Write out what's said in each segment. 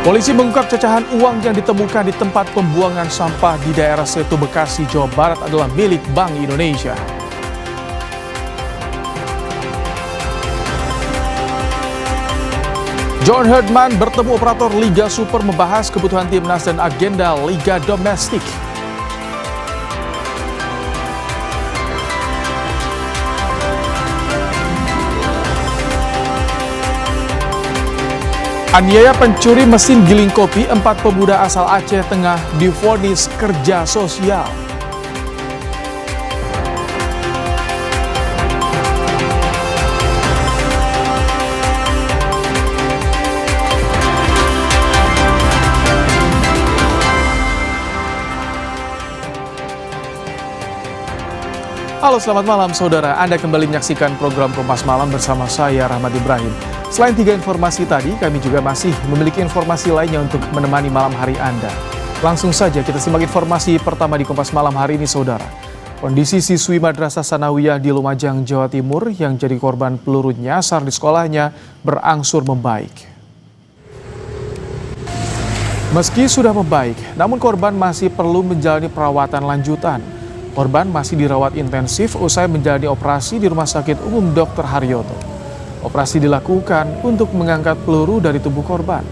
Polisi mengungkap cacahan uang yang ditemukan di tempat pembuangan sampah di daerah Setu Bekasi, Jawa Barat adalah milik Bank Indonesia. John Herdman bertemu operator Liga Super membahas kebutuhan timnas dan agenda Liga Domestik. Aniaya pencuri mesin giling kopi, 4 pemuda asal Aceh Tengah divonis kerja sosial. Halo, selamat malam saudara. Anda kembali menyaksikan program Kompas Malam bersama saya Rahmat Ibrahim. Selain 3 informasi tadi, kami juga masih memiliki informasi lainnya untuk menemani malam hari Anda. Langsung saja kita simak informasi pertama di Kompas Malam hari ini saudara. Kondisi siswi Madrasah Sanawiyah di Lumajang, Jawa Timur yang jadi korban peluru nyasar di sekolahnya berangsur membaik. Meski sudah membaik, namun korban masih perlu menjalani perawatan lanjutan. Korban masih dirawat intensif usai menjalani operasi di Rumah Sakit Umum Dr. Haryoto. Operasi dilakukan untuk mengangkat peluru dari tubuh korban.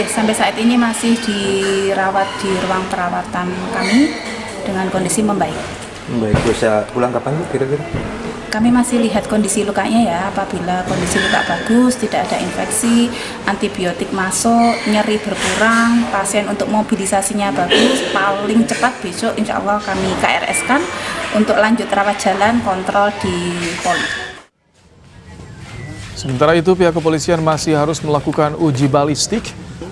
Sampai saat ini masih dirawat di ruang perawatan kami dengan kondisi membaik. Baik, bisa pulang kapan Bu kira-kira? Kami masih lihat kondisi lukanya ya, apabila kondisi luka bagus, tidak ada infeksi, antibiotik masuk, nyeri berkurang, pasien untuk mobilisasinya bagus, paling cepat besok insya Allah kami KRS-kan untuk lanjut rawat jalan kontrol di Poli. Sementara itu pihak kepolisian masih harus melakukan uji balistik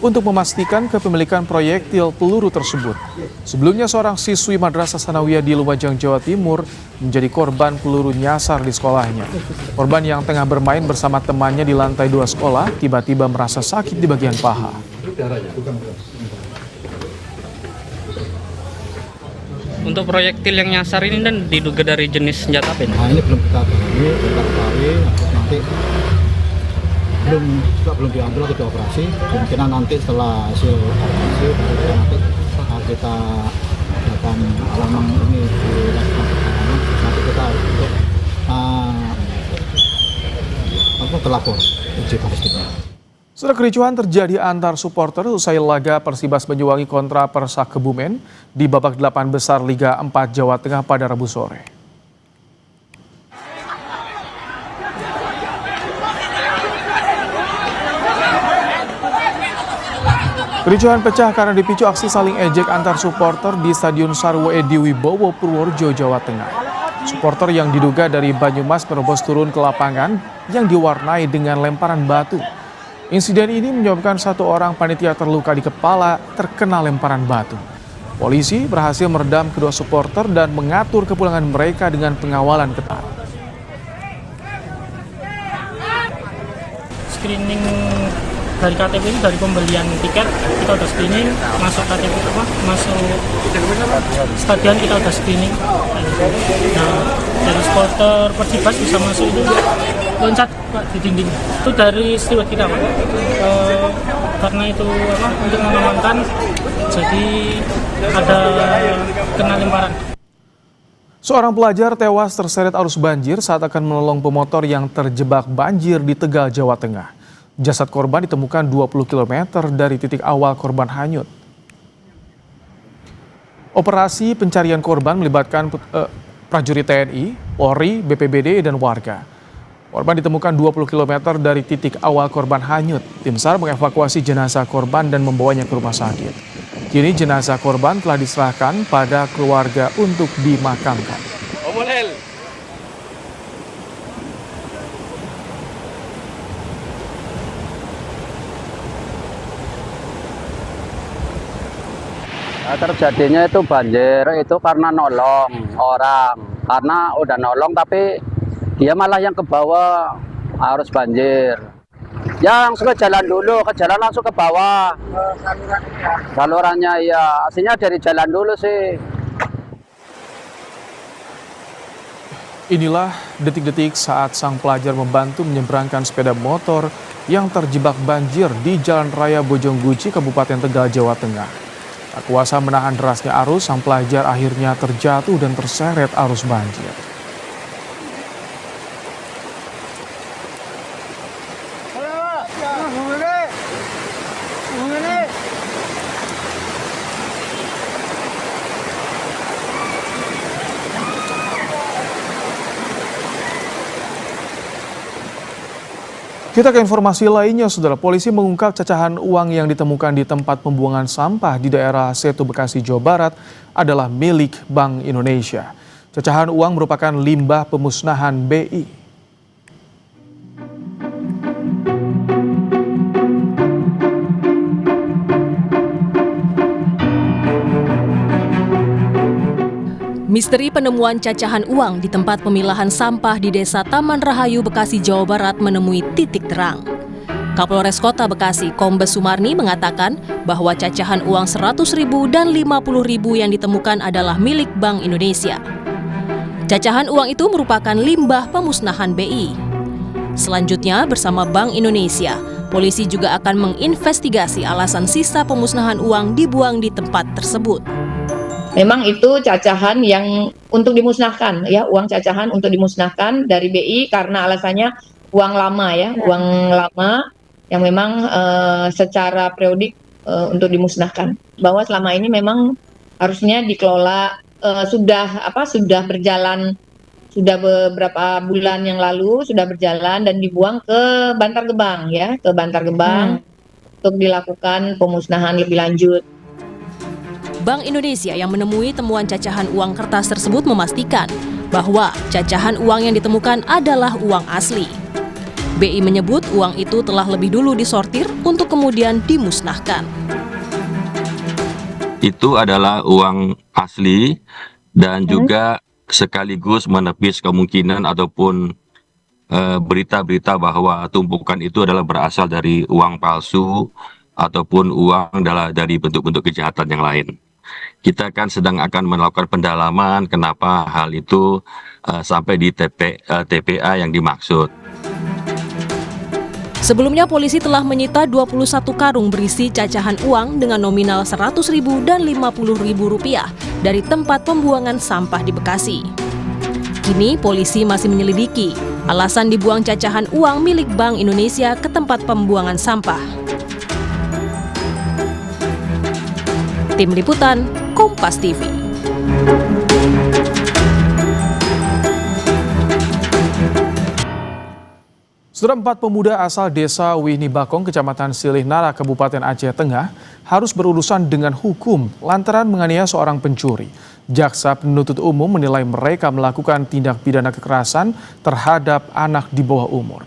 untuk memastikan kepemilikan proyektil peluru tersebut. Sebelumnya seorang siswi Madrasah Sanawiyah di Lumajang, Jawa Timur menjadi korban peluru nyasar di sekolahnya. Korban yang tengah bermain bersama temannya di lantai 2 sekolah tiba-tiba merasa sakit di bagian paha. Untuk proyektil yang nyasar ini dan diduga dari jenis senjata apa ini? Nah, ini belum kita ketahui, nanti belum diambil atau dioperasi. Kemungkinan nanti setelah hasil operasi nanti kita akan alaman ini dilakukan pertolongan, nanti kita untuk terlapor uji balistik. Setelah kericuhan terjadi antar supporter usai laga Persibas Banyuwangi kontra Persak Kebumen di babak 8 besar Liga 4 Jawa Tengah pada Rabu sore. Kericuhan pecah karena dipicu aksi saling ejek antar supporter di Stadion Sarwo Edi Wibowo, Purworejo, Jawa Tengah. Supporter yang diduga dari Banyumas menerobos turun ke lapangan yang diwarnai dengan lemparan batu. Insiden ini menyebabkan 1 orang panitia terluka di kepala terkena lemparan batu. Polisi berhasil meredam kedua supporter dan mengatur kepulangan mereka dengan pengawalan ketat. Screening dari KTP ini dari pembelian tiket kita udah screening, masuk KTP masuk stadion kita udah screening. Nah, dari supporter Persibas bisa masuk itu loncat Pak di dinding. Itu dari steward kita Pak. Karena itu untuk mengamankan, jadi ada kena lemparan. Seorang pelajar tewas terseret arus banjir saat akan menolong pemotor yang terjebak banjir di Tegal, Jawa Tengah. Jasad korban ditemukan 20 km dari titik awal korban hanyut. Operasi pencarian korban melibatkan prajurit TNI, Polri, BPBD, dan warga. Korban ditemukan 20 km dari titik awal korban hanyut. Tim SAR mengevakuasi jenazah korban dan membawanya ke rumah sakit. Kini jenazah korban telah diserahkan pada keluarga untuk dimakamkan. Terjadinya itu banjir itu karena nolong orang, karena udah nolong tapi dia malah yang ke bawah arus banjir. Ya langsung ke jalan dulu, ke jalan langsung ke bawah. Salurannya ya, aslinya dari jalan dulu sih. Inilah detik-detik saat sang pelajar membantu menyeberangkan sepeda motor yang terjebak banjir di Jalan Raya Bojongguci, Kabupaten Tegal, Jawa Tengah. Tak kuasa menahan derasnya arus, sang pelajar akhirnya terjatuh dan terseret arus banjir. Kita ke informasi lainnya, Saudara. Polisi mengungkap cacahan uang yang ditemukan di tempat pembuangan sampah di daerah Setu, Bekasi, Jawa Barat adalah milik Bank Indonesia. Cacahan uang merupakan limbah pemusnahan BI. Misteri penemuan cacahan uang di tempat pemilahan sampah di Desa Taman Rahayu, Bekasi, Jawa Barat menemui titik terang. Kapolres Kota Bekasi, Kombes Sumarni, mengatakan bahwa cacahan uang 100.000 dan 50.000 yang ditemukan adalah milik Bank Indonesia. Cacahan uang itu merupakan limbah pemusnahan BI. Selanjutnya, bersama Bank Indonesia, polisi juga akan menginvestigasi alasan sisa pemusnahan uang dibuang di tempat tersebut. Memang itu cacahan yang untuk dimusnahkan, ya, uang cacahan untuk dimusnahkan dari BI karena alasannya uang lama, ya, uang lama yang memang secara periodik untuk dimusnahkan. Bahwa selama ini memang harusnya dikelola sudah berjalan, sudah beberapa bulan yang lalu sudah berjalan dan dibuang ke Bantar Gebang, ya, ke Bantar Gebang untuk dilakukan pemusnahan lebih lanjut. Bank Indonesia yang menemui temuan cacahan uang kertas tersebut memastikan bahwa cacahan uang yang ditemukan adalah uang asli. BI menyebut uang itu telah lebih dulu disortir untuk kemudian dimusnahkan. Itu adalah uang asli dan juga sekaligus menepis kemungkinan ataupun berita-berita bahwa tumpukan itu adalah berasal dari uang palsu ataupun uang dari bentuk-bentuk kejahatan yang lain. Kita sedang akan melakukan pendalaman kenapa hal itu sampai di TPA yang dimaksud. Sebelumnya polisi telah menyita 21 karung berisi cacahan uang dengan nominal 100.000 dan 50.000 rupiah dari tempat pembuangan sampah di Bekasi. Kini polisi masih menyelidiki alasan dibuang cacahan uang milik Bank Indonesia ke tempat pembuangan sampah. Tim Liputan, Kompas TV. Saudara, 4 pemuda asal desa Wihni Bakong, Kecamatan Silih Nara, Kabupaten Aceh Tengah, harus berurusan dengan hukum lantaran menganiaya seorang pencuri. Jaksa penuntut umum menilai mereka melakukan tindak pidana kekerasan terhadap anak di bawah umur.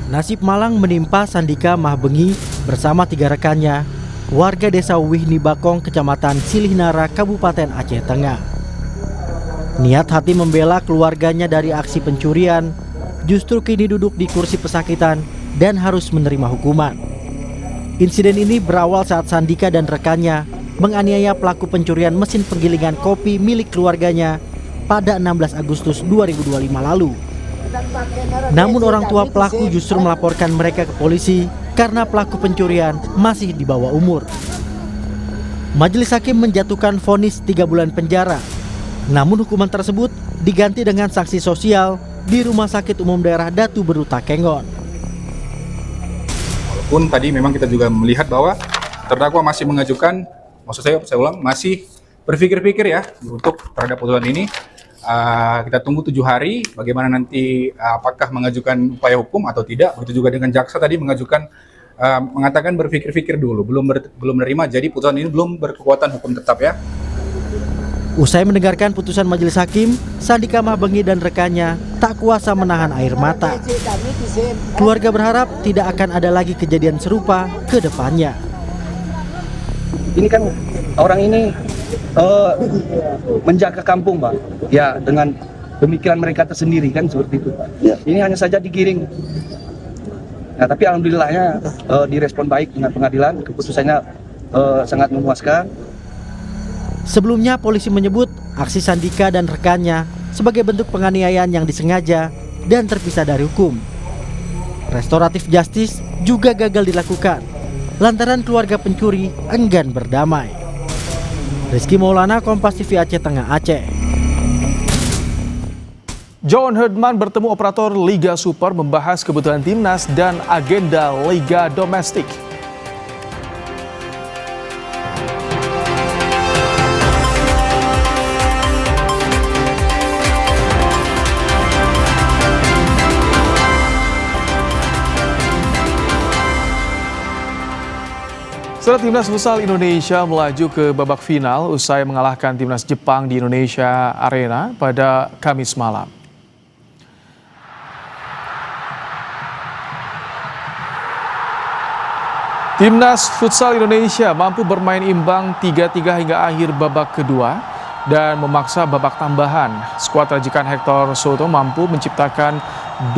Nasib malang menimpa Sandika Mahbengi bersama 3 rekannya, warga desa Wihni Bakong, Kecamatan Silih Nara, Kabupaten Aceh Tengah. Niat hati membela keluarganya dari aksi pencurian, justru kini duduk di kursi pesakitan dan harus menerima hukuman. Insiden ini berawal saat Sandika dan rekannya menganiaya pelaku pencurian mesin penggilingan kopi milik keluarganya pada 16 Agustus 2025 lalu. Namun orang tua pelaku justru melaporkan mereka ke polisi karena pelaku pencurian masih di bawah umur. Majelis hakim menjatuhkan vonis 3 bulan penjara. Namun hukuman tersebut diganti dengan sanksi sosial di Rumah Sakit Umum Daerah Datu Beru Takengon. Walaupun tadi memang kita juga melihat bahwa terdakwa masih mengajukan, saya ulang, masih berpikir-pikir ya untuk terhadap putusan ini. Kita tunggu 7 hari bagaimana nanti apakah mengajukan upaya hukum atau tidak. Begitu juga dengan jaksa tadi mengatakan berpikir-pikir dulu, belum menerima, jadi putusan ini belum berkekuatan hukum tetap ya. Usai mendengarkan putusan majelis hakim, Sandika Mahbengi dan rekannya tak kuasa menahan air mata. Keluarga berharap tidak akan ada lagi kejadian serupa ke depannya. Ini kan orang ini menjaga kampung, Pak. Ya, dengan pemikiran mereka tersendiri kan seperti itu. Ya. Ini hanya saja digiring. Nah, tapi alhamdulillahnya direspon baik dengan pengadilan, keputusannya sangat memuaskan. Sebelumnya polisi menyebut aksi Sandika dan rekannya sebagai bentuk penganiayaan yang disengaja dan terpisah dari hukum. Restoratif justice juga gagal dilakukan lantaran keluarga pencuri enggan berdamai. Rizky Maulana, Kompas TV Aceh Tengah, Aceh. John Herdman bertemu operator Liga Super membahas kebutuhan timnas dan agenda Liga Domestik. Setelah timnas futsal Indonesia melaju ke babak final usai mengalahkan timnas Jepang di Indonesia Arena pada Kamis malam. Timnas futsal Indonesia mampu bermain imbang 3-3 hingga akhir babak kedua dan memaksa babak tambahan. Skuad rajikan Hector Soto mampu menciptakan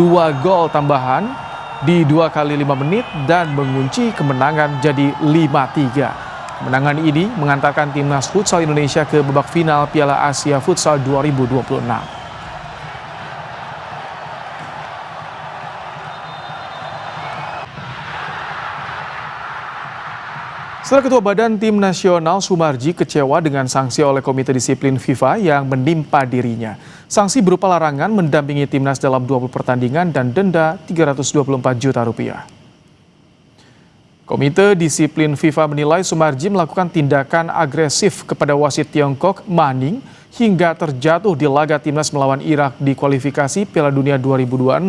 2 gol tambahan di 2 kali 5 menit dan mengunci kemenangan jadi 5-3. Kemenangan ini mengantarkan timnas futsal Indonesia ke babak final Piala Asia Futsal 2026. Setelah Ketua Badan Tim Nasional Sumarji kecewa dengan sanksi oleh Komite Disiplin FIFA yang menimpa dirinya. Sanksi berupa larangan mendampingi timnas dalam 20 pertandingan dan denda 324 juta rupiah. Komite Disiplin FIFA menilai Sumarji melakukan tindakan agresif kepada wasit Tiongkok Manning hingga terjatuh di laga timnas melawan Irak di kualifikasi Piala Dunia 2026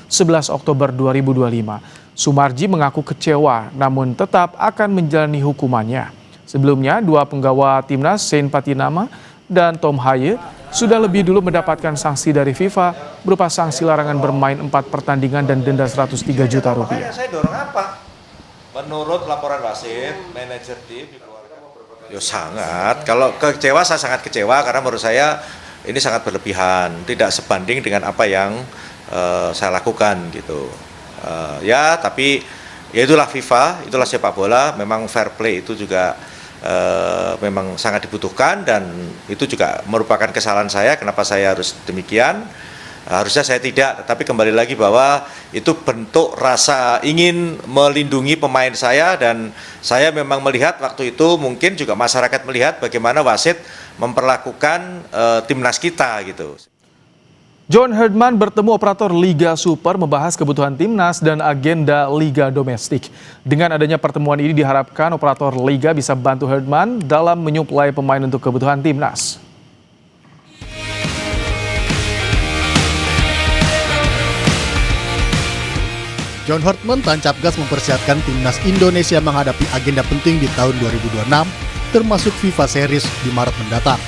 11 Oktober 2025. Sumarji mengaku kecewa namun tetap akan menjalani hukumannya. Sebelumnya, 2 penggawa timnas Sain Patinama dan Tom Haye sudah lebih dulu mendapatkan sanksi dari FIFA berupa sanksi larangan bermain 4 pertandingan dan denda 103 juta rupiah. Saya dorong apa? Menurut laporan wasit, manajer tim ya sangat. Kalau kecewa, saya sangat kecewa karena menurut saya ini sangat berlebihan, tidak sebanding dengan apa yang saya lakukan gitu. Ya, tapi ya itulah FIFA, itulah sepak bola. Memang fair play itu juga memang sangat dibutuhkan dan itu juga merupakan kesalahan saya. Kenapa saya harus demikian? Harusnya saya tidak, tetapi kembali lagi bahwa itu bentuk rasa ingin melindungi pemain saya dan saya memang melihat waktu itu mungkin juga masyarakat melihat bagaimana wasit memperlakukan timnas kita gitu. John Herdman bertemu operator Liga Super membahas kebutuhan timnas dan agenda Liga Domestik. Dengan adanya pertemuan ini diharapkan operator Liga bisa bantu Herdman dalam menyuplai pemain untuk kebutuhan timnas. John Herdman tancap gas mempersiapkan timnas Indonesia menghadapi agenda penting di tahun 2026, termasuk FIFA Series di Maret mendatang.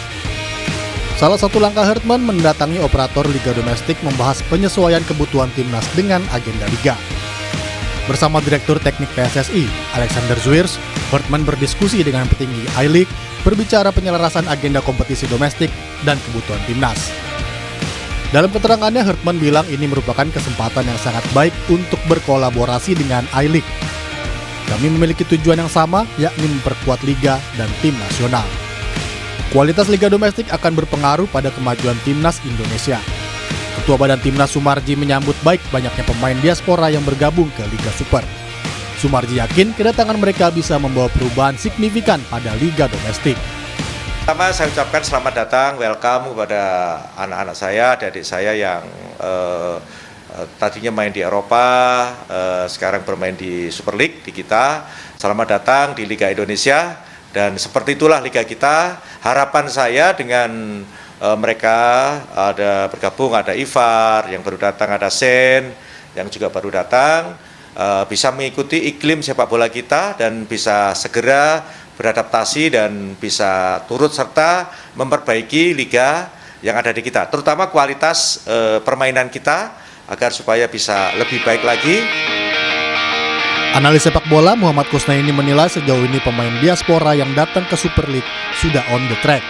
Salah satu langkah Herdman mendatangi operator Liga Domestik membahas penyesuaian kebutuhan timnas dengan agenda Liga. Bersama Direktur Teknik PSSI, Alexander Zwiers, Herdman berdiskusi dengan petinggi I-League, berbicara penyelarasan agenda kompetisi domestik dan kebutuhan timnas. Dalam keterangannya, Herdman bilang ini merupakan kesempatan yang sangat baik untuk berkolaborasi dengan I-League. Kami memiliki tujuan yang sama, yakni memperkuat Liga dan tim nasional. Kualitas Liga Domestik akan berpengaruh pada kemajuan timnas Indonesia. Ketua Badan Timnas Sumarji menyambut baik banyaknya pemain diaspora yang bergabung ke Liga Super. Sumarji yakin kedatangan mereka bisa membawa perubahan signifikan pada Liga Domestik. Pertama saya ucapkan selamat datang, welcome kepada anak-anak saya, adik-adik saya yang tadinya main di Eropa, sekarang bermain di Super League di kita. Selamat datang di Liga Indonesia. Dan seperti itulah liga kita. Harapan saya dengan mereka ada bergabung, ada Ivar yang baru datang, ada Sen yang juga baru datang, bisa mengikuti iklim sepak bola kita dan bisa segera beradaptasi dan bisa turut serta memperbaiki liga yang ada di kita, terutama kualitas permainan kita agar supaya bisa lebih baik lagi. Analis sepak bola Muhammad Kusnaini menilai sejauh ini pemain diaspora yang datang ke Super League sudah on the track.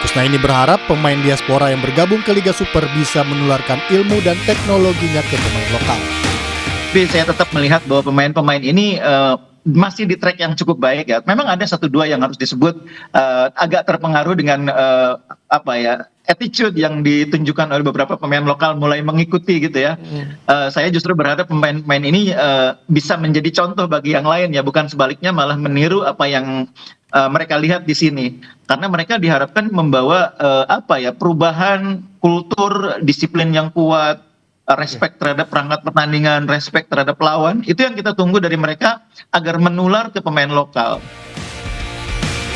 Kusnaini berharap pemain diaspora yang bergabung ke Liga Super bisa menularkan ilmu dan teknologinya ke pemain lokal. Tapi saya tetap melihat bahwa pemain-pemain ini masih di track yang cukup baik ya. Memang ada satu dua yang harus disebut agak terpengaruh dengan attitude yang ditunjukkan oleh beberapa pemain lokal mulai mengikuti gitu ya. Saya justru berharap pemain-pemain ini bisa menjadi contoh bagi yang lain ya, bukan sebaliknya malah meniru apa yang mereka lihat di sini. Karena mereka diharapkan membawa perubahan kultur, disiplin yang kuat, respect terhadap perangkat pertandingan, respect terhadap lawan. Itu yang kita tunggu dari mereka agar menular ke pemain lokal.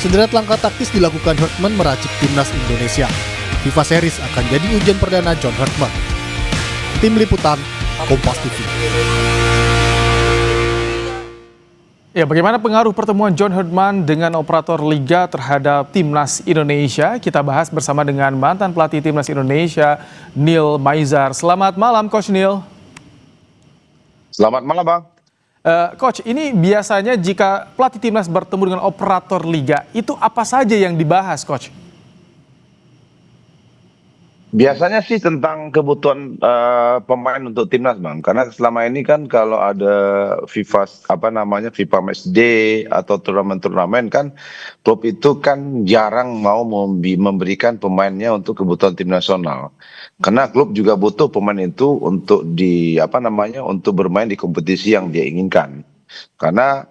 Sederet langkah taktis dilakukan Hurtman meracik timnas Indonesia. FIFA Series akan jadi ujian perdana John Hurtman. Tim Liputan, Kompas TV. Ya, bagaimana pengaruh pertemuan John Hurtman dengan operator liga terhadap timnas Indonesia? Kita bahas bersama dengan mantan pelatih timnas Indonesia, Neil Maizar. Selamat malam, Coach Neil. Selamat malam, Bang. Coach, ini biasanya jika pelatih timnas bertemu dengan operator liga, itu apa saja yang dibahas, Coach? Biasanya sih tentang kebutuhan pemain untuk timnas, Bang. Karena selama ini kan kalau ada FIFA FIFA Matchday atau turnamen-turnamen kan klub itu kan jarang mau memberikan pemainnya untuk kebutuhan tim nasional. Karena klub juga butuh pemain itu untuk untuk bermain di kompetisi yang dia inginkan. Karena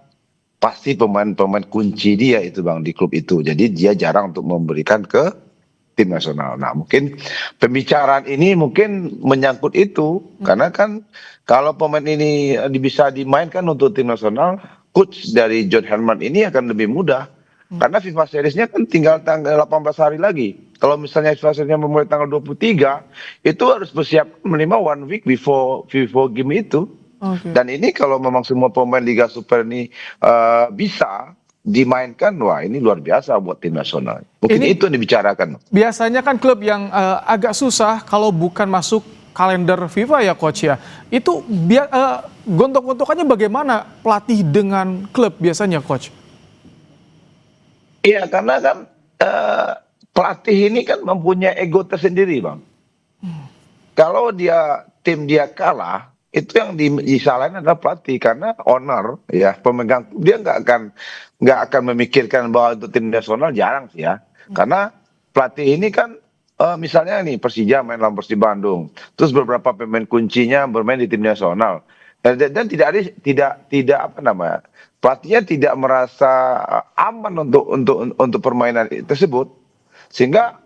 pasti pemain-pemain kunci dia itu, Bang, di klub itu. Jadi dia jarang untuk memberikan ke tim nasional. Nah, mungkin pembicaraan ini mungkin menyangkut itu, karena kan kalau pemain ini bisa dimainkan untuk tim nasional, coach dari John Hurtman ini akan lebih mudah. Karena FIFA Series-nya kan tinggal tanggal 18 hari lagi. Kalau misalnya FIFA Series-nya memulai tanggal 23, itu harus bersiap minimal 1 week before game itu. Dan ini kalau memang semua pemain Liga Super ini bisa dimainkan, wah ini luar biasa buat tim nasional. Mungkin ini itu yang dibicarakan. Biasanya kan klub yang agak susah kalau bukan masuk kalender FIFA ya, Coach ya. Itu gontok-gontokannya bagaimana pelatih dengan klub biasanya, Coach? Iya, karena kan pelatih ini kan mempunyai ego tersendiri, Bang. Kalau tim dia kalah, itu yang disalahin adalah pelatih, karena owner ya, pemegang dia nggak akan memikirkan bahwa untuk tim nasional, jarang sih ya. Karena pelatih ini kan misalnya nih Persija main lawan Persib Bandung, terus beberapa pemain kuncinya bermain di tim nasional, dan pelatihnya tidak merasa aman untuk permainan tersebut, sehingga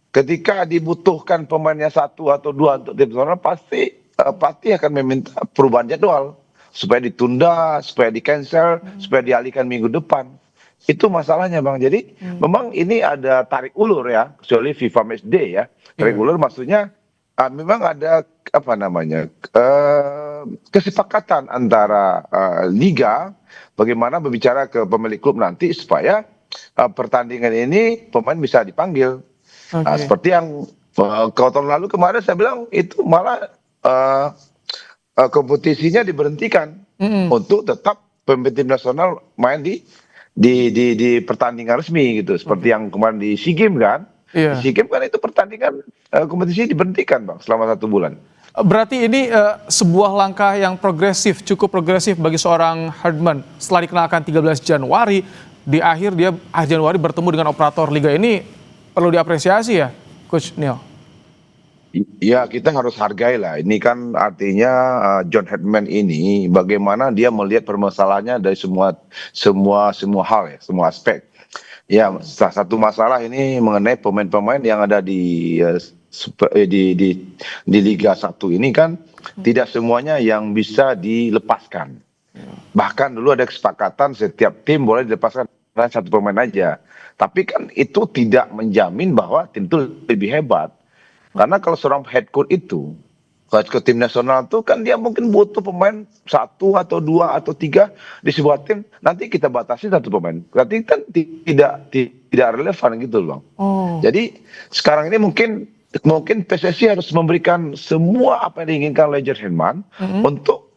ketika dibutuhkan pemainnya 1 atau 2 untuk tim nasional, pasti pelatih akan meminta perubahan jadwal supaya ditunda, supaya di-cancel, supaya dialihkan minggu depan. Itu masalahnya, Bang. Jadi memang ini ada tarik ulur ya, kecuali FIFA Matchday ya. Tarik ulur maksudnya memang ada kesepakatan antara liga bagaimana berbicara ke pemilik klub nanti supaya pertandingan ini pemain bisa dipanggil. Seperti yang tahun lalu kemarin saya bilang itu malah kompetisinya diberhentikan untuk tetap pemain tim nasional main di pertandingan resmi gitu, seperti yang kemarin di SEA Games kan. Di SEA Games kan itu pertandingan kompetisi diberhentikan, Bang, selama 1 bulan. Berarti ini sebuah langkah yang cukup progresif bagi seorang Hurtman. Setelah dikenalkan 13 Januari, di akhir Januari bertemu dengan operator liga, ini perlu diapresiasi ya, Coach Neil? Ya, kita harus hargai lah. Ini kan artinya John Hurtman ini bagaimana dia melihat permasalahannya dari semua hal ya, semua aspek. Ya, salah satu masalah ini mengenai pemain-pemain yang ada di Liga 1 ini kan tidak semuanya yang bisa dilepaskan. Bahkan dulu ada kesepakatan setiap tim boleh dilepaskan 1 pemain aja. Tapi kan itu tidak menjamin bahwa tim itu lebih hebat. Karena kalau seorang head coach itu, ke tim nasional itu kan dia mungkin butuh pemain 1 atau 2 atau 3 di sebuah tim, nanti kita batasi 1 pemain. Berarti kan tidak relevan gitu loh. Jadi sekarang ini mungkin PSSI harus memberikan semua apa yang diinginkan oleh John Hurtman untuk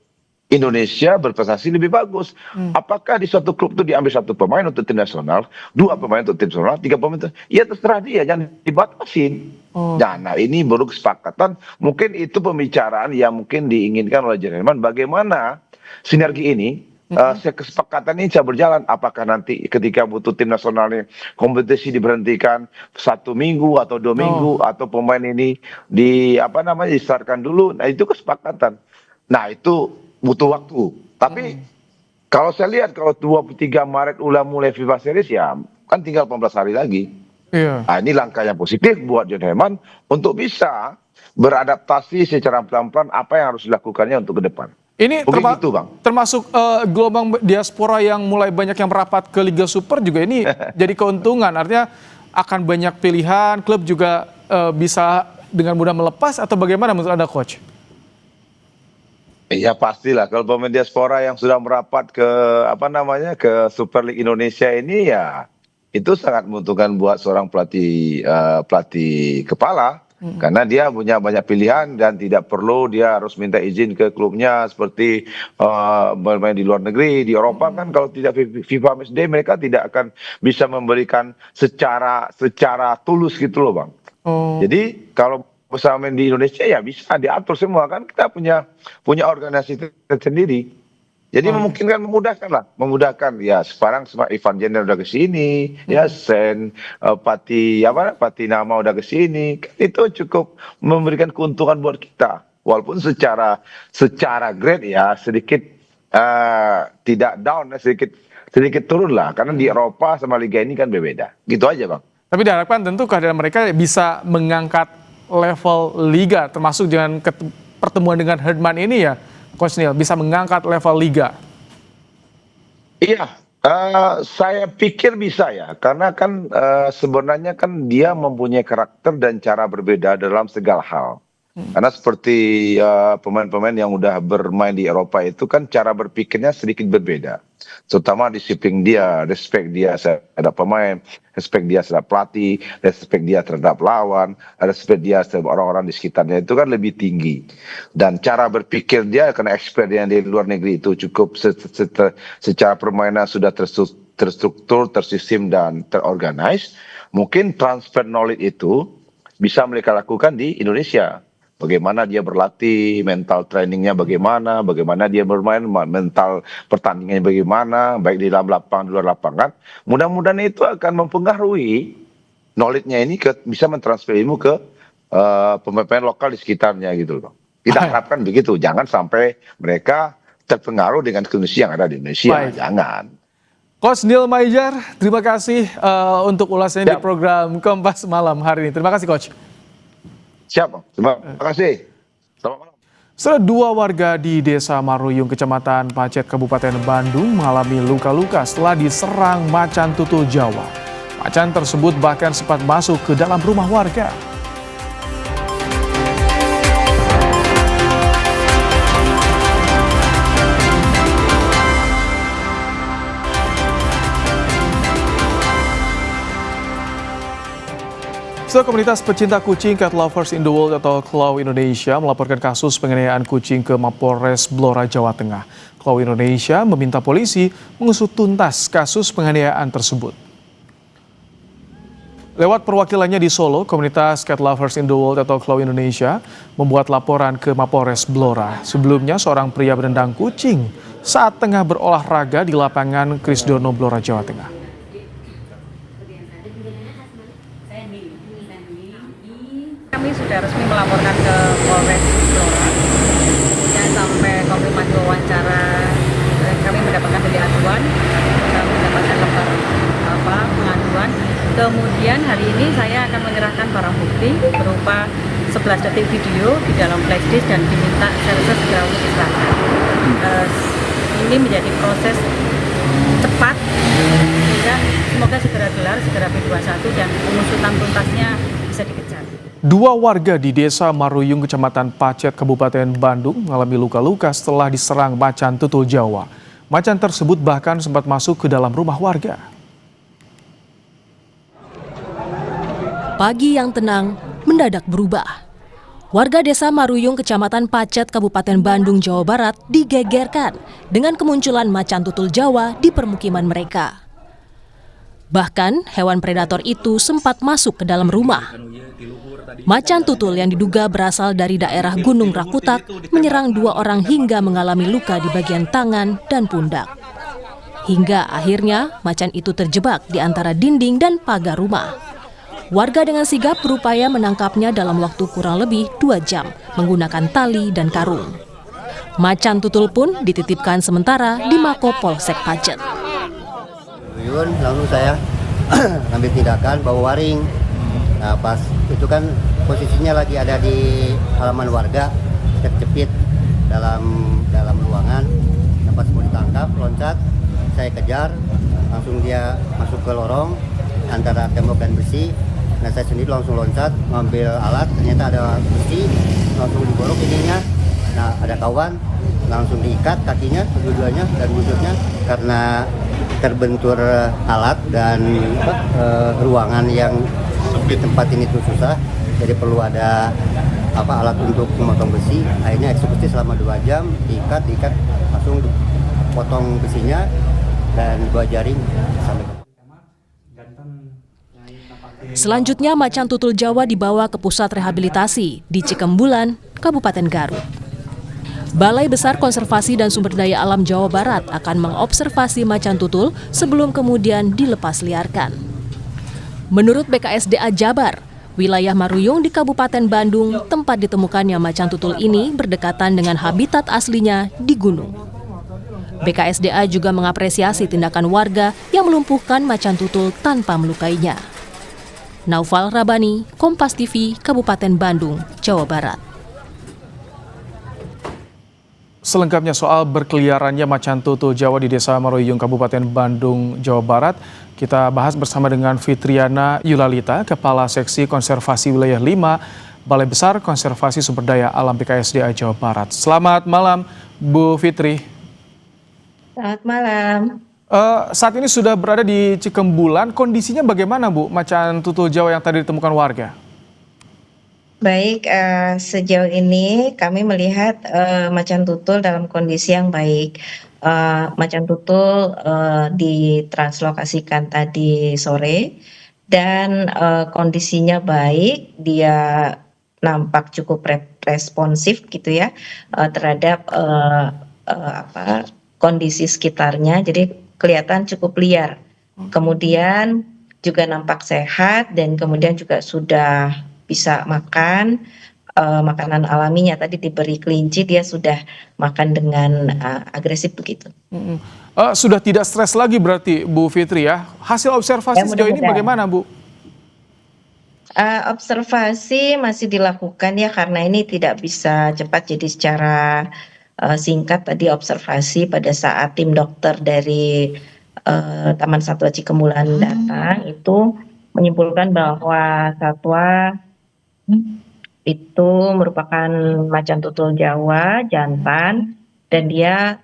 Indonesia berprestasi lebih bagus. Apakah di suatu klub itu diambil 1 pemain untuk tim nasional, 2 pemain untuk tim nasional, 3 pemain ya terserah dia, jangan dibatasin. Nah, ini baru kesepakatan. Mungkin itu pembicaraan yang mungkin diinginkan oleh John Hurtman, bagaimana sinergi ini Kesepakatan ini bisa berjalan. Apakah nanti ketika butuh tim nasional ini kompetisi diberhentikan 1 minggu atau 2 minggu atau pemain ini distartkan dulu. Nah itu kesepakatan. Nah itu butuh waktu. Tapi kalau saya lihat kalau 23 Maret mulai FIFA Series ya kan tinggal 14 hari lagi. Nah, ini langkah yang positif buat John Herman untuk bisa beradaptasi secara pelan-pelan apa yang harus dilakukannya untuk ke depan. Ini termasuk gelombang diaspora yang mulai banyak yang merapat ke Liga Super juga ini jadi keuntungan. Artinya akan banyak pilihan, klub juga bisa dengan mudah melepas atau bagaimana menurut Anda, Coach? Iya pastilah kalau pemain diaspora yang sudah merapat ke ke Super League Indonesia ini ya itu sangat menguntungkan buat seorang pelatih kepala. Karena dia punya banyak pilihan dan tidak perlu dia harus minta izin ke klubnya seperti bermain di luar negeri. Di Eropa kan kalau tidak FIFA Matchday mereka tidak akan bisa memberikan secara tulus gitu loh Bang. Jadi kalau bersama main di Indonesia ya bisa diatur semua kan kita punya organisasi tersendiri. Jadi memudahkan ya. Sekarang Ivan Jenner udah ke sini, ya Sen Patinama udah ke sini. Itu cukup memberikan keuntungan buat kita. Walaupun secara grade ya sedikit tidak down, sedikit turun lah. Karena di Eropa sama Liga ini kan berbeda. Gitu aja Bang. Tapi diharapkan tentu kehadiran mereka bisa mengangkat level Liga, termasuk dengan pertemuan dengan Herdman ini ya. Coach Neil bisa mengangkat level liga. Iya, saya pikir bisa ya, karena kan sebenarnya kan dia mempunyai karakter dan cara berbeda dalam segala hal. Karena seperti pemain-pemain yang udah bermain di Eropa itu kan cara berpikirnya sedikit berbeda. Terutama disiplin dia, respect dia terhadap pemain, respect dia terhadap pelatih, respect dia terhadap lawan, respect dia terhadap orang-orang di sekitarnya itu kan lebih tinggi. Dan cara berpikir dia karena experience di luar negeri itu cukup secara permainan sudah terstruktur, tersistem dan terorganize. Mungkin transfer knowledge itu bisa mereka lakukan di Indonesia. Bagaimana dia berlatih, mental trainingnya bagaimana dia bermain, mental pertandingannya bagaimana, baik di dalam lapangan, di luar lapangan. Mudah-mudahan itu akan mempengaruhi knowledge-nya ini bisa mentransfer ilmu ke pemain lokal di sekitarnya gitu loh. Kita harapkan begitu, jangan sampai mereka terpengaruh dengan kondisi yang ada di Indonesia. Jangan. Coach Neil Maijar, terima kasih untuk ulasannya di program Kompas Malam hari ini. Terima kasih Coach. Siap, terima kasih. Selamat malam. Setelah 2 warga di Desa Maruyung, Kecamatan Pacet, Kabupaten Bandung mengalami luka-luka setelah diserang macan tutul Jawa. Macan tersebut bahkan sempat masuk ke dalam rumah warga. Setelah komunitas pecinta kucing Cat Lovers in the World atau Claw Indonesia melaporkan kasus penganiayaan kucing ke Mapolres Blora, Jawa Tengah. Claw Indonesia meminta polisi mengusut tuntas kasus penganiayaan tersebut. Lewat perwakilannya di Solo, komunitas Cat Lovers in the World atau Claw Indonesia membuat laporan ke Mapolres Blora. Sebelumnya seorang pria menendang kucing saat tengah berolahraga di lapangan Krisdono, Blora, Jawa Tengah. Kami sudah resmi melaporkan ke Polres Blora, kemudian sampai konfirmasi wawancara kami mendapatkan dari aduan, kami mendapatkan lembar pengaduan. Kemudian hari ini saya akan menyerahkan barang bukti berupa 11 detik video di dalam flash disk dan diminta server segera untuk diserahkan. Ini menjadi proses cepat sehingga semoga segera gelar, segera P21 dan pengusutan tuntasnya bisa dikejar. 2 warga di Desa Maruyung, Kecamatan Pacet, Kabupaten Bandung mengalami luka-luka setelah diserang macan tutul Jawa. Macan tersebut bahkan sempat masuk ke dalam rumah warga. Pagi yang tenang mendadak berubah. Warga Desa Maruyung, Kecamatan Pacet, Kabupaten Bandung, Jawa Barat digegerkan dengan kemunculan macan tutul Jawa di permukiman mereka. Bahkan, hewan predator itu sempat masuk ke dalam rumah. Macan tutul yang diduga berasal dari daerah Gunung Rakutak menyerang 2 orang hingga mengalami luka di bagian tangan dan pundak. Hingga akhirnya macan itu terjebak di antara dinding dan pagar rumah. Warga dengan sigap berupaya menangkapnya dalam waktu kurang lebih 2 jam menggunakan tali dan karung. Macan tutul pun dititipkan sementara di Mako Polsek Pacet. Lalu saya ambil tindakan bawa waring. Nah, pas itu kan posisinya lagi ada di halaman warga, terjepit dalam ruangan. Nah, pas mau ditangkap, loncat, saya kejar, langsung dia masuk ke lorong antara tembok dan besi. Nah, saya sendiri langsung loncat, ngambil alat, ternyata ada besi, langsung diborok ininya. Nah, ada kawan, langsung diikat kakinya, kedua-duanya dan wujudnya karena terbentur alat dan ruangan yang di tempat ini tuh susah, jadi perlu ada alat untuk memotong besi. Akhirnya eksekusi selama 2 jam, diikat, langsung potong besinya dan 2 jaring sampai. Selanjutnya, macan tutul Jawa dibawa ke pusat rehabilitasi di Cikembulan, Kabupaten Garut. Balai Besar Konservasi dan Sumber Daya Alam Jawa Barat akan mengobservasi macan tutul sebelum kemudian dilepas liarkan. Menurut BKSDA Jabar, wilayah Maruyung di Kabupaten Bandung, tempat ditemukannya macan tutul ini berdekatan dengan habitat aslinya di gunung. BKSDA juga mengapresiasi tindakan warga yang melumpuhkan macan tutul tanpa melukainya. Naufal Rabani, Kompas TV, Kabupaten Bandung, Jawa Barat. Selengkapnya soal berkeliarannya macan tutul Jawa di Desa Maruyung, Kabupaten Bandung, Jawa Barat, kita bahas bersama dengan Fitriana Yulalita, Kepala Seksi Konservasi Wilayah 5, Balai Besar Konservasi Sumber Daya Alam BKSDA Jawa Barat. Selamat malam, Bu Fitri. Selamat malam. Saat ini sudah berada di Cikembulan, kondisinya bagaimana Bu, macan tutul Jawa yang tadi ditemukan warga? Baik, sejauh ini kami melihat macan tutul dalam kondisi yang baik. Macan tutul ditranslokasikan tadi sore dan kondisinya baik, dia nampak cukup responsif gitu ya terhadap kondisi sekitarnya, jadi kelihatan cukup liar. Kemudian juga nampak sehat dan kemudian juga sudah bisa makan makanan alaminya. Tadi diberi kelinci, dia sudah makan dengan agresif begitu. Sudah tidak stres lagi berarti Bu Fitri ya. Hasil observasi sejauh ini bagaimana Bu? Observasi masih dilakukan ya, karena ini tidak bisa cepat, jadi secara singkat tadi observasi pada saat tim dokter dari Taman Satwa Cikembulan datang itu menyimpulkan bahwa satwa itu merupakan macan tutul Jawa jantan dan dia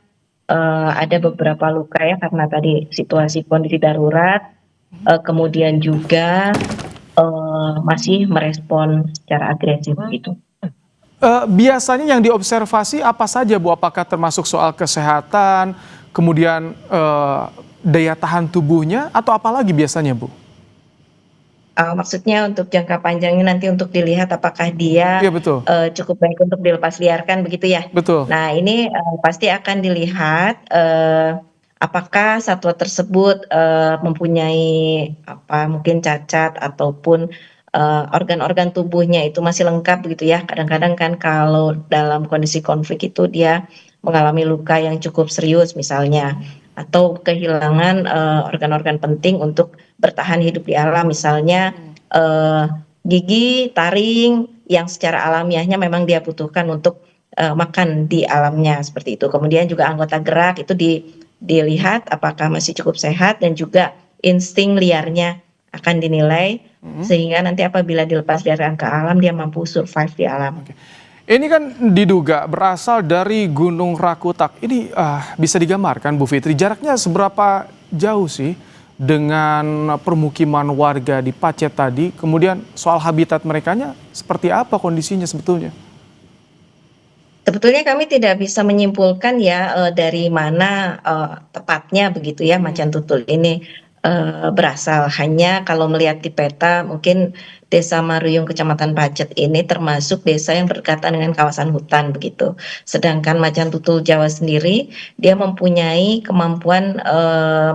ada beberapa luka ya karena tadi situasi kondisi darurat, kemudian juga masih merespon secara agresif gitu. Biasanya yang diobservasi apa saja Bu? Apakah termasuk soal kesehatan, kemudian daya tahan tubuhnya, atau apa lagi biasanya Bu? Maksudnya untuk jangka panjangnya nanti untuk dilihat apakah dia betul. Cukup baik untuk dilepas liarkan begitu ya? Betul. Nah ini pasti akan dilihat apakah satwa tersebut mempunyai mungkin cacat ataupun organ-organ tubuhnya itu masih lengkap begitu ya. Kadang-kadang kan kalau dalam kondisi konflik itu dia mengalami luka yang cukup serius misalnya, atau kehilangan organ-organ penting untuk bertahan hidup di alam, misalnya gigi, taring yang secara alamiahnya memang dia butuhkan untuk makan di alamnya seperti itu. Kemudian juga anggota gerak itu dilihat apakah masih cukup sehat dan juga insting liarnya akan dinilai sehingga nanti apabila dilepas liarkan ke alam dia mampu survive di alam. Ini kan diduga berasal dari Gunung Rakutak. Ini bisa digambarkan Bu Fitri, jaraknya seberapa jauh sih dengan permukiman warga di Pacet tadi? Kemudian soal habitat merekanya seperti apa kondisinya sebetulnya? Sebetulnya kami tidak bisa menyimpulkan ya dari mana tepatnya begitu ya macan tutul ini berasal. Hanya kalau melihat di peta mungkin Desa Maruyung Kecamatan Pacet ini termasuk desa yang berdekatan dengan kawasan hutan begitu. Sedangkan Macan Tutul Jawa sendiri dia mempunyai kemampuan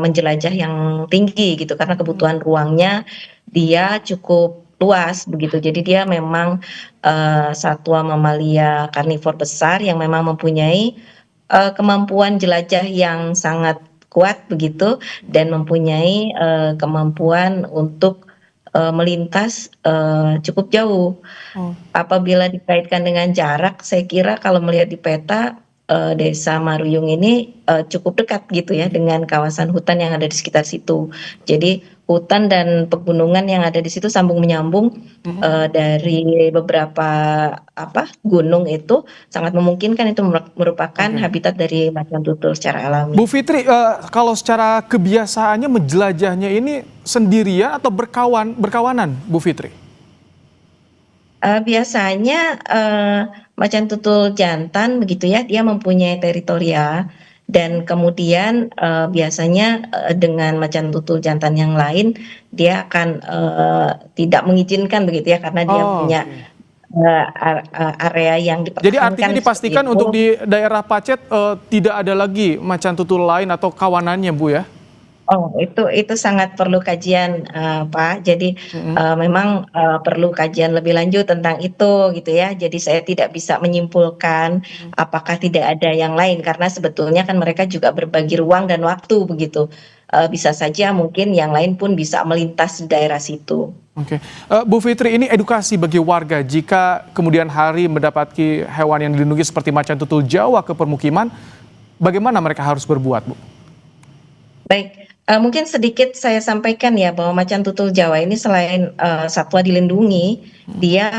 menjelajah yang tinggi gitu karena kebutuhan ruangnya dia cukup luas begitu. Jadi dia memang satwa mamalia karnivor besar yang memang mempunyai kemampuan jelajah yang sangat kuat begitu dan mempunyai kemampuan untuk melintas cukup jauh. Apabila dikaitkan dengan jarak, saya kira kalau melihat di peta Desa Maruyung ini cukup dekat gitu ya dengan kawasan hutan yang ada di sekitar situ. Jadi hutan dan pegunungan yang ada di situ sambung menyambung dari beberapa gunung itu sangat memungkinkan itu merupakan habitat dari macan tutul secara alami. Bu Fitri, kalau secara kebiasaannya menjelajahnya ini sendirian atau berkawanan, Bu Fitri? Biasanya macan tutul jantan begitu ya, dia mempunyai teritorial dan kemudian biasanya dengan macan tutul jantan yang lain dia akan tidak mengizinkan begitu ya karena dia punya area yang dipertahankan. Jadi artinya dipastikan untuk di daerah Pacet tidak ada lagi macan tutul lain atau kawanannya, Bu ya? Oh, itu sangat perlu kajian, Pak. Jadi memang perlu kajian lebih lanjut tentang itu, gitu ya. Jadi saya tidak bisa menyimpulkan apakah tidak ada yang lain karena sebetulnya kan mereka juga berbagi ruang dan waktu begitu. Bisa saja mungkin yang lain pun bisa melintas di daerah situ. Oke, Bu Fitri, ini edukasi bagi warga jika kemudian hari mendapati hewan yang dilindungi seperti macan tutul Jawa ke permukiman, bagaimana mereka harus berbuat, Bu? Baik. Mungkin sedikit saya sampaikan ya bahwa macan tutul Jawa ini selain satwa dilindungi, dia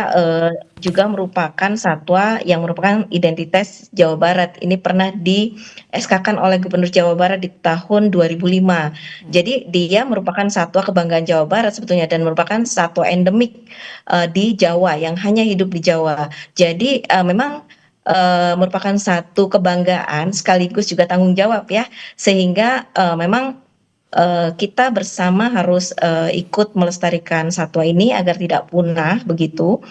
juga merupakan satwa yang merupakan identitas Jawa Barat. Ini pernah di SK-kan oleh Gubernur Jawa Barat di tahun 2005. Jadi dia merupakan satwa kebanggaan Jawa Barat sebetulnya dan merupakan satwa endemik di Jawa yang hanya hidup di Jawa. Jadi memang merupakan satu kebanggaan sekaligus juga tanggung jawab ya, sehingga memang kita bersama harus ikut melestarikan satwa ini agar tidak punah begitu.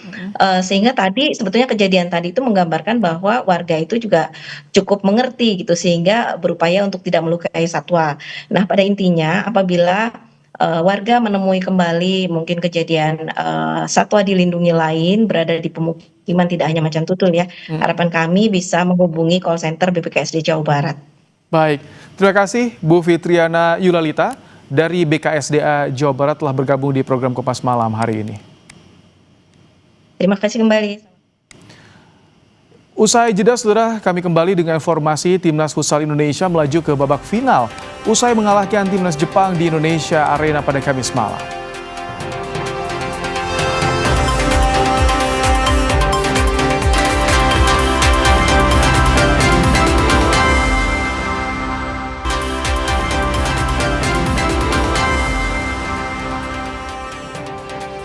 Sehingga tadi sebetulnya kejadian tadi itu menggambarkan bahwa warga itu juga cukup mengerti gitu sehingga berupaya untuk tidak melukai satwa. Nah, pada intinya apabila warga menemui kembali mungkin kejadian satwa dilindungi lain berada di pemukiman tidak hanya macan tutul ya, harapan kami bisa menghubungi call center BPKSD Jawa Barat. Baik, terima kasih Bu Fitriana Yulalita dari BKSDA Jawa Barat telah bergabung di program Kompas Malam hari ini. Terima kasih kembali. Usai jeda, saudara, kami kembali dengan informasi Timnas Futsal Indonesia melaju ke babak final usai mengalahkan Timnas Jepang di Indonesia Arena pada Kamis malam.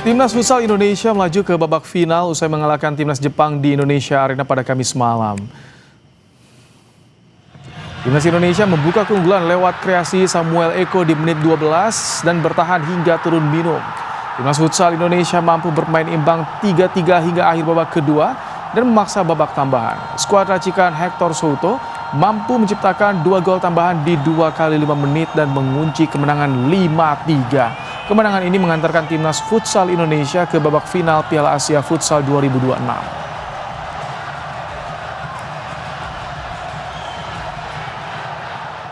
Timnas Futsal Indonesia melaju ke babak final usai mengalahkan Timnas Jepang di Indonesia Arena pada Kamis malam. Timnas Indonesia membuka keunggulan lewat kreasi Samuel Eko di menit 12 dan bertahan hingga turun minum. Timnas Futsal Indonesia mampu bermain imbang 3-3 hingga akhir babak kedua dan memaksa babak tambahan. Skuad racikan Hector Souto mampu menciptakan 2 gol tambahan di 2 kali 5 menit dan mengunci kemenangan 5-3. Kemenangan ini mengantarkan Timnas Futsal Indonesia ke babak final Piala Asia Futsal 2026.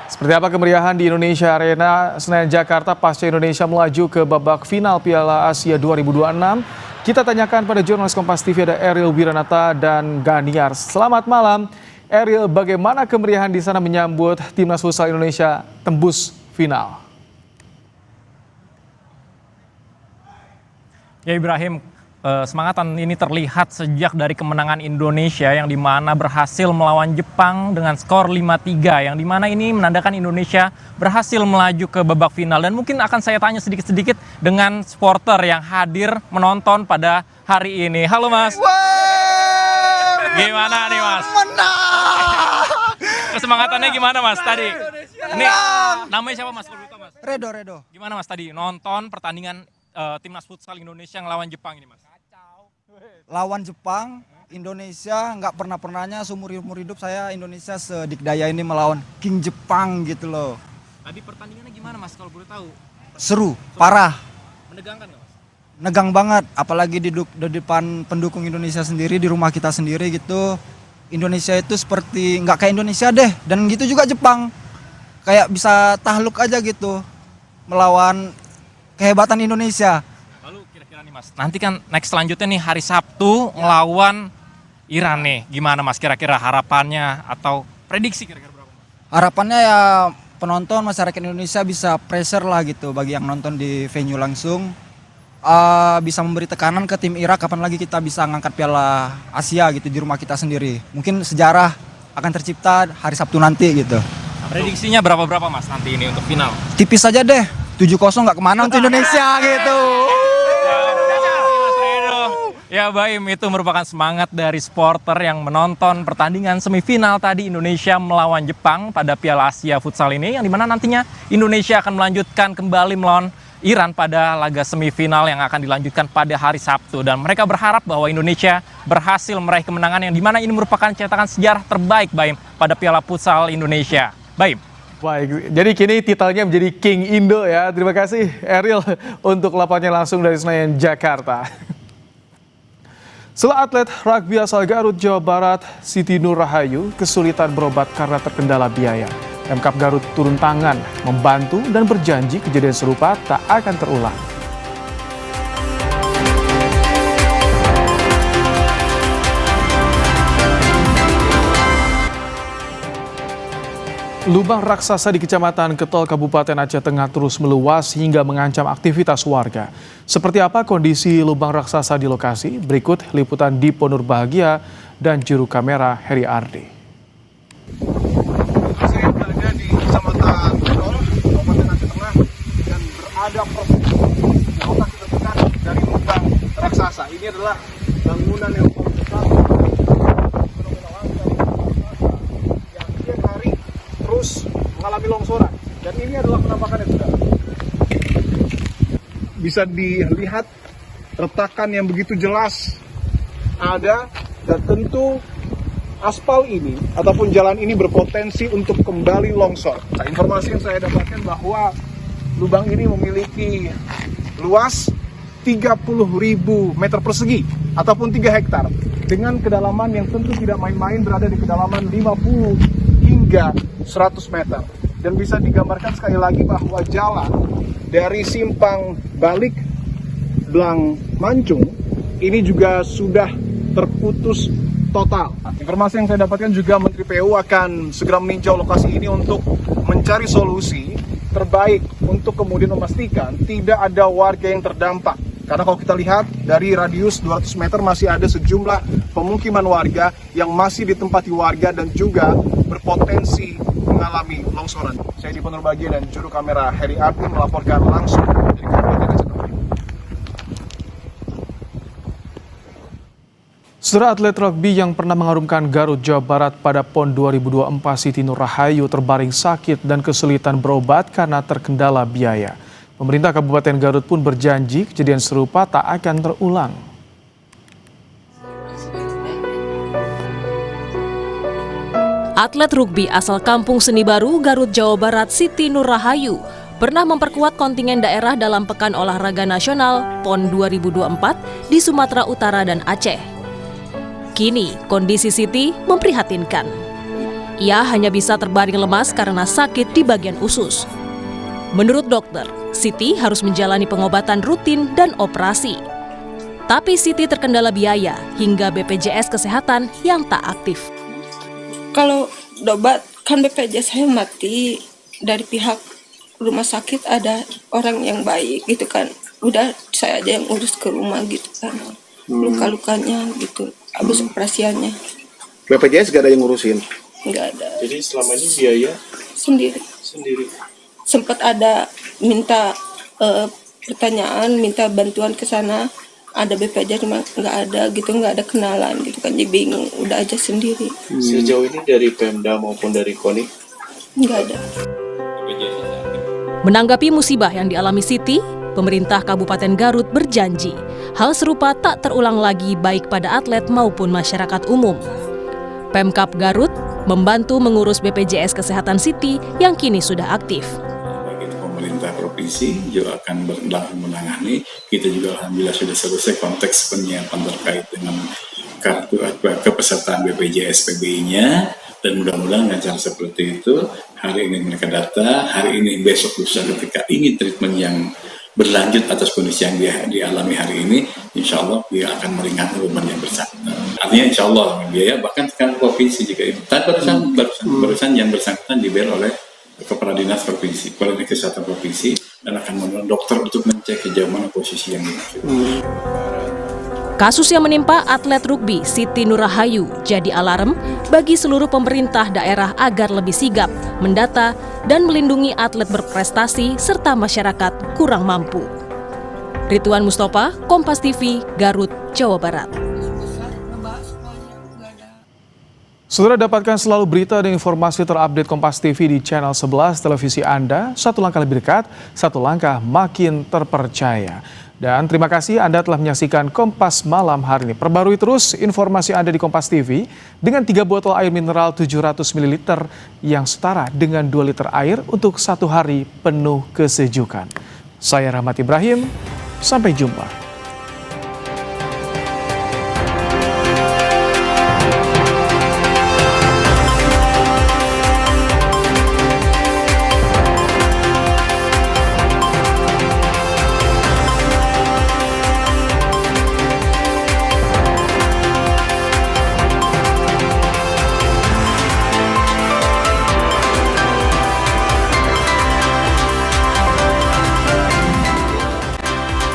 Seperti apa kemeriahan di Indonesia Arena Senayan Jakarta pasca Indonesia melaju ke babak final Piala Asia 2026? Kita tanyakan pada jurnalis Kompas TV ada Ariel Wiranata dan Ganiar. Selamat malam, Ariel. Bagaimana kemeriahan di sana menyambut Timnas Futsal Indonesia tembus final? Ya Ibrahim, semangatan ini terlihat sejak dari kemenangan Indonesia yang dimana berhasil melawan Jepang dengan skor 5-3, yang dimana ini menandakan Indonesia berhasil melaju ke babak final. Dan mungkin akan saya tanya sedikit-sedikit dengan supporter yang hadir menonton pada hari ini. Halo Mas. Gimana nih Mas? Kesemangatannya gimana Mas tadi? Ini namanya siapa Mas? Redo. Gimana Mas tadi nonton pertandingan timnas futsal Indonesia ngelawan Jepang ini Mas? Lawan Jepang, Indonesia nggak pernahnya seumur hidup saya Indonesia sedikdaya ini melawan King Jepang gitu loh. Tadi pertandingannya gimana Mas kalau boleh tahu? Seru, parah. Menegangkan nggak Mas? Negang banget, apalagi di depan pendukung Indonesia sendiri, di rumah kita sendiri gitu. Indonesia itu seperti nggak kayak Indonesia deh, dan gitu juga Jepang. Kayak bisa takluk aja gitu melawan kehebatan Indonesia. Lalu kira-kira nih Mas, nanti kan next selanjutnya nih hari Sabtu ngelawan Iran nih. Gimana Mas kira-kira harapannya atau prediksi kira-kira berapa Mas? Harapannya ya penonton masyarakat Indonesia bisa pressure lah gitu bagi yang nonton di venue langsung. Bisa memberi tekanan ke tim Irak kapan lagi kita bisa ngangkat Piala Asia gitu di rumah kita sendiri. Mungkin sejarah akan tercipta hari Sabtu nanti gitu. Nah, prediksinya berapa Mas nanti ini untuk final? Tipis aja deh, 7-0 nggak kemana untuk Indonesia gitu. Ya Baim, itu merupakan semangat dari supporter yang menonton pertandingan semifinal tadi Indonesia melawan Jepang pada Piala Asia Futsal ini, yang dimana nantinya Indonesia akan melanjutkan kembali melawan Iran pada laga semifinal yang akan dilanjutkan pada hari Sabtu. Dan mereka berharap bahwa Indonesia berhasil meraih kemenangan yang dimana ini merupakan cetakan sejarah terbaik Baim pada Piala Futsal Indonesia. Baim. Baik, jadi kini titelnya menjadi King Indo ya. Terima kasih Eril untuk laporannya langsung dari Senayan, Jakarta. Setelah atlet rugby asal Garut, Jawa Barat, Siti Nur Rahayu kesulitan berobat karena terkendala biaya. Pemkab Garut turun tangan, membantu dan berjanji kejadian serupa tak akan terulang. Lubang raksasa di Kecamatan Ketol, Kabupaten Aceh Tengah terus meluas hingga mengancam aktivitas warga. Seperti apa kondisi lubang raksasa di lokasi? Berikut liputan Dipo Nurbahagia dan juru kamera Heri Ardi. Saya berada di Kecamatan Ketol, Kabupaten Aceh Tengah, dan berada persis di lokasi terdekat dari lubang raksasa. Ini adalah bangunan yang paling besar yang setiap hari terus mengalami longsoran, dan ini adalah penampakannya sudah bisa dilihat retakan yang begitu jelas ada, dan tentu aspal ini ataupun jalan ini berpotensi untuk kembali longsor. Nah, informasi yang saya dapatkan bahwa lubang ini memiliki luas 30.000 meter persegi ataupun 3 hektar dengan kedalaman yang tentu tidak main-main, berada di kedalaman 50 hingga 100 meter. Dan bisa digambarkan sekali lagi bahwa jalan dari simpang balik Blang Mancung ini juga sudah terputus total. Informasi yang saya dapatkan juga Menteri PU akan segera meninjau lokasi ini untuk mencari solusi terbaik untuk kemudian memastikan tidak ada warga yang terdampak. Karena kalau kita lihat dari radius 200 meter masih ada sejumlah pemukiman warga yang masih ditempati warga dan juga berpotensi mengalami longsoran. Saya Dipo Nurbahagia dan juru kamera Heri Ardi melaporkan langsung dari Kabupaten Aceh Tengah. Saudara, atlet rugby yang pernah mengharumkan Garut, Jawa Barat pada PON 2024 Siti Nur Rahayu terbaring sakit dan kesulitan berobat karena terkendala biaya. Pemerintah Kabupaten Garut pun berjanji kejadian serupa tak akan terulang. Atlet rugby asal Kampung Seni Baru, Garut, Jawa Barat, Siti Nur Rahayu pernah memperkuat kontingen daerah dalam Pekan Olahraga Nasional PON 2024 di Sumatera Utara dan Aceh. Kini, kondisi Siti memprihatinkan. Ia hanya bisa terbaring lemas karena sakit di bagian usus. Menurut dokter, Siti harus menjalani pengobatan rutin dan operasi. Tapi Siti terkendala biaya hingga BPJS Kesehatan yang tak aktif. Kalau obat kan BPJS saya mati, dari pihak rumah sakit ada orang yang baik gitu kan, udah saya aja yang urus ke rumah gitu kan, luka-lukanya gitu, habis operasiannya. BPJS gak ada yang ngurusin? Nggak ada. Jadi selama ini biaya Sendiri. Sempat ada minta pertanyaan, minta bantuan ke sana, ada BPJS cuma nggak ada gitu, nggak ada kenalan gitu kan, jadi bingung, udah aja sendiri. Sejauh ini dari Pemda maupun dari KONI? Nggak ada. Menanggapi musibah yang dialami Siti, pemerintah Kabupaten Garut berjanji hal serupa tak terulang lagi baik pada atlet maupun masyarakat umum. Pemkab Garut membantu mengurus BPJS Kesehatan Siti yang kini sudah aktif. Pemerintah provinsi juga akan menangani. Kita juga alhamdulillah sudah selesai konteks penyiapan terkait dengan kartu kepesertaan BPJS PBI-nya, dan mudah-mudahan dengan cara seperti itu hari ini mereka data, hari ini besok lusa ketika ingin treatment yang berlanjut atas kondisi yang dia dialami hari ini, insya Allah dia akan meringankan beban yang bersangkutan. Artinya insya Allah biaya bahkan sekarang provinsi jika itu barusan yang bersangkutan dibayar oleh Kepala Dinas Provinsi, Kepala Dinas Kesehatan Provinsi, dan akan menurunkan dokter untuk mencek sejauh mana posisi yang dimaksud. Kasus yang menimpa atlet rugbi Siti Nurahayu jadi alarm bagi seluruh pemerintah daerah agar lebih sigap, mendata, dan melindungi atlet berprestasi serta masyarakat kurang mampu. Ridwan Mustafa, Kompas TV, Garut, Jawa Barat. Saudara, dapatkan selalu berita dan informasi terupdate Kompas TV di channel 11 televisi Anda, satu langkah lebih dekat, satu langkah makin terpercaya. Dan terima kasih Anda telah menyaksikan Kompas Malam hari ini. Perbarui terus informasi Anda di Kompas TV dengan 3 botol air mineral 700 ml yang setara dengan 2 liter air untuk 1 hari penuh kesejukan. Saya Rahmat Ibrahim, sampai jumpa.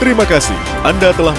Terima kasih Anda telah